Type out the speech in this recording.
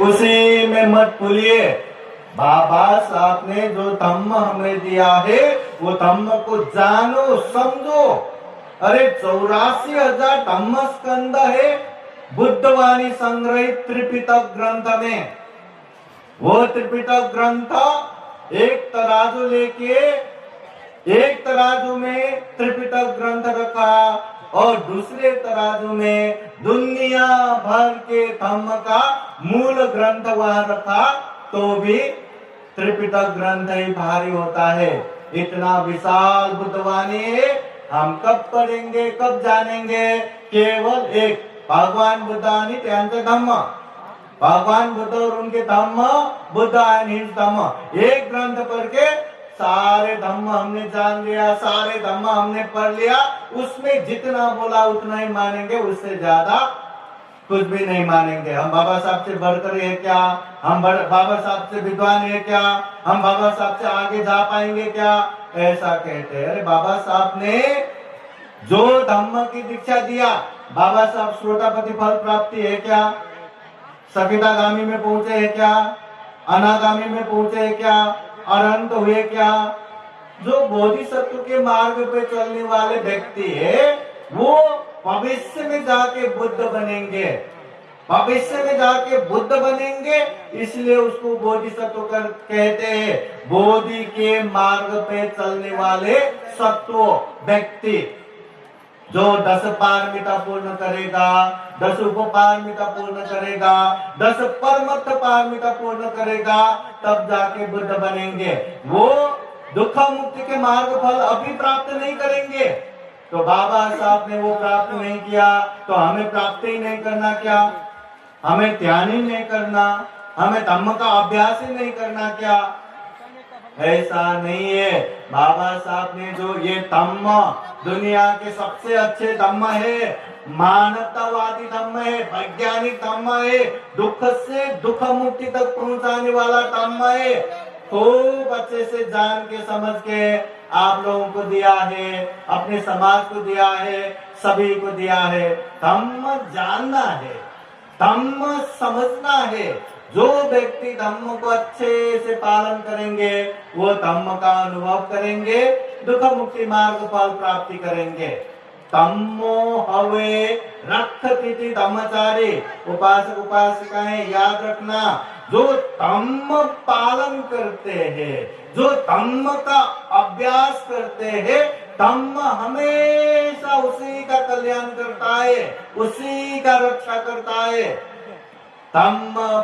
उसी में मत भूलिए। बाबा साहब ने जो धम्म हमें दिया है वो धम्म को जानो समझो। अरे 84,000 धम्म स्कंद है बुद्धवाणी संग्रहित त्रिपिटक ग्रंथ में। वो त्रिपिटक ग्रंथ एक तराजू लेके एक तराजू में त्रिपिटक ग्रंथ रखा और दूसरे तराजू में दुनिया भर के धम्म का मूल ग्रंथ वहां रखा तो भी त्रिपिटक ग्रंथ ही भारी होता है। इतना विशाल बुद्धवाणी है, हम कब पढ़ेंगे, कब जानेंगे? केवल एक भगवान बुद्धानी त्यांचे धम्म, भगवान बुद्ध और उनके धम्म, बुद्ध एंड हिज धम्म, एक ग्रंथ पढ़ के सारे धम्म हमने जान लिया, सारे धम्म हमने पढ़ लिया। उसमें जितना बोला उतना ही मानेंगे, उससे ज्यादा कुछ भी नहीं मानेंगे। हम बाबा साहब से बढ़कर है क्या? हम बाबा साहब से विद्वान है क्या? हम बाबा साहब से आगे जा पाएंगे क्या? ऐसा कहते हैं। अरे बाबा साहब ने जो धम्म की दीक्षा दिया, बाबा साहब श्रोतापति फल प्राप्ति है क्या? सकितागामी में पहुंचे है क्या? अनागामी में पहुंचे है क्या? अनंत हुए क्या? जो बोधिसत्व के मार्ग पे चलने वाले व्यक्ति है वो भविष्य में जाके बुद्ध बनेंगे, भविष्य में जाके बुद्ध बनेंगे। इसलिए उसको बोधिसत्व कहते हैं। बोधि के मार्ग पे चलने वाले सत्व व्यक्ति जो 10 पारमिता पूर्ण करेगा, 10 उपपारमिता पूर्ण करेगा, 10 परमत्थ पारमिता पूर्ण करेगा, तब जाके बुद्ध बनेंगे। वो दुख मुक्ति के मार्ग फल अभी प्राप्त नहीं करेंगे। तो बाबा साहब ने वो प्राप्त नहीं किया तो हमें प्राप्त ही नहीं करना क्या? हमें ध्यान ही नहीं करना, हमें धम्म का अभ्यास ही नहीं करना क्या? ऐसा नहीं है। बाबा साहब ने जो ये धम्म, दुनिया के सबसे अच्छे धम्म है, मानवतावादी धम्म है, वैज्ञानिक धम्म है, दुख से दुख मुक्ति तक पहुंचाने वाला धम्म है, खूब अच्छे से जान के समझ के आप लोगों को दिया है, अपने समाज को दिया है, सभी को दिया है। धम्म जानना है, धम्म समझना है। जो व्यक्ति धम्म को अच्छे से पालन करेंगे वो धम्म का अनुभव करेंगे, दुख मुक्ति मार्ग फल प्राप्ति करेंगे। धम्मो हवे रक्षति धम्मचारी। उपासक उपासिकाएं याद रखना, जो धम्म पालन करते हैं, जो धम्म का अभ्यास करते हैं, धम्म हमेशा उसी का कल्याण करता है, उसी का रक्षा करता है। धम्म